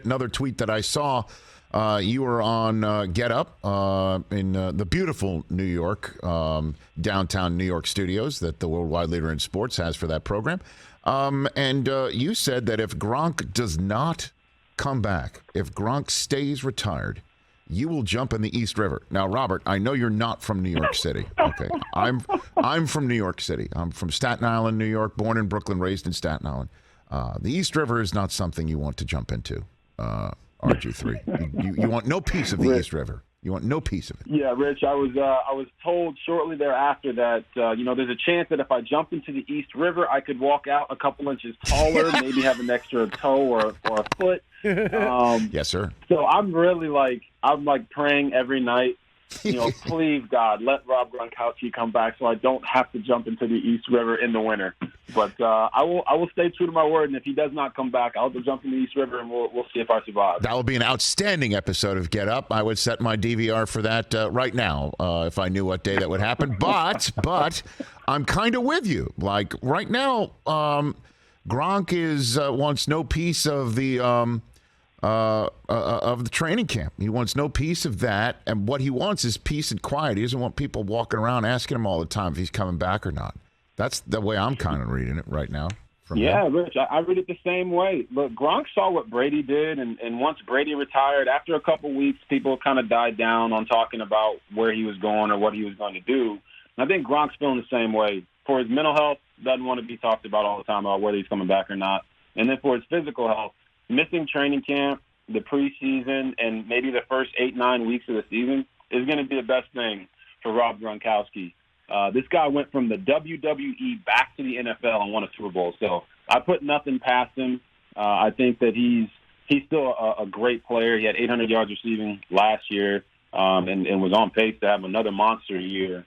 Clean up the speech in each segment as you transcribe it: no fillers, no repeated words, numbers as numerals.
another tweet that I saw. You were on Get Up in the beautiful New York, downtown New York studios that the worldwide leader in sports has for that program. And you said that if Gronk does not come back, if Gronk stays retired, you will jump in the East River. Now, Robert, I know you're not from New York City. Okay, I'm from New York City. I'm from Staten Island, New York, born in Brooklyn, raised in Staten Island. The East River is not something you want to jump into, RG3. You want no piece of the East River. You want no piece of it. Yeah, Rich, I was told shortly thereafter that, there's a chance that if I jumped into the East River, I could walk out a couple inches taller, maybe have an extra toe or a foot. Yes, sir. So I'm really I'm praying every night, please, God, let Rob Gronkowski come back so I don't have to jump into the East River in the winter. But I will stay true to my word, and if he does not come back, I'll jump in the East River, and we'll see if I survive. That will be an outstanding episode of Get Up. I would set my DVR for that right now if I knew what day that would happen. But I'm kind of with you. Like right now, Gronk wants no piece of the training camp. He wants no piece of that, and what he wants is peace and quiet. He doesn't want people walking around asking him all the time if he's coming back or not. That's the way I'm kind of reading it right now. Rich, I read it the same way. Look, Gronk saw what Brady did, and once Brady retired, after a couple weeks, people kind of died down on talking about where he was going or what he was going to do. And I think Gronk's feeling the same way. For his mental health, doesn't want to be talked about all the time about whether he's coming back or not. And then for his physical health, missing training camp, the preseason, and maybe the first 8-9 weeks of the season is going to be the best thing for Rob Gronkowski. This guy went from the WWE back to the NFL and won a Super Bowl. So I put nothing past him. I think that he's still a great player. He had 800 yards receiving last year and was on pace to have another monster year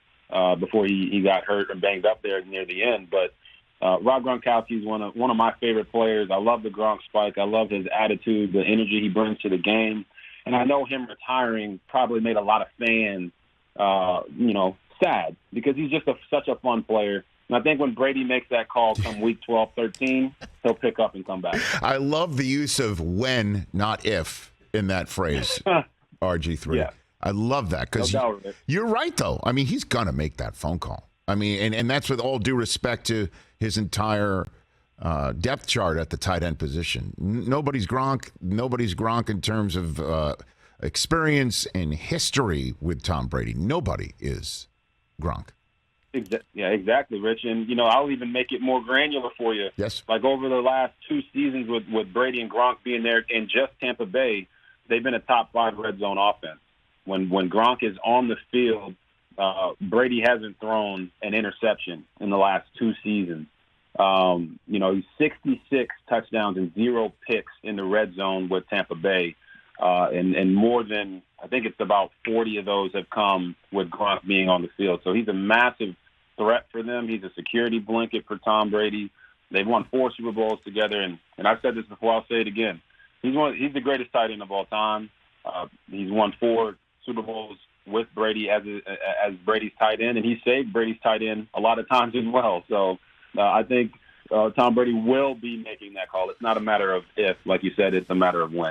before he got hurt and banged up there near the end. But Rob Gronkowski is one of my favorite players. I love the Gronk spike. I love his attitude, the energy he brings to the game. And I know him retiring probably made a lot of fans, sad because he's just such a fun player. And I think when Brady makes that call come week 12, 13, he'll pick up and come back. I love the use of when, not if, in that phrase, RG3. Yeah. I love that because you're right, though. I mean, he's going to make that phone call. I mean, and that's with all due respect to his entire depth chart at the tight end position. Nobody's Gronk in terms of experience and history with Tom Brady. Nobody is Gronk. Yeah, exactly, Rich. And, I'll even make it more granular for you. Yes. Like over the last 2 seasons with Brady and Gronk being there in just Tampa Bay, they've been a top 5 red zone offense. When Gronk is on the field, Brady hasn't thrown an interception in the last 2 seasons. He's 66 touchdowns and 0 picks in the red zone with Tampa Bay. And more than, I think it's about 40 of those have come with Gronk being on the field. So he's a massive threat for them. He's a security blanket for Tom Brady. They've won 4 Super Bowls together. And I've said this before, I'll say it again. He's the greatest tight end of all time. He's won 4 Super Bowls with Brady as Brady's tight end, and he saved Brady's tight end a lot of times as well. So I think Tom Brady will be making that call. It's not a matter of if, like you said, it's a matter of when.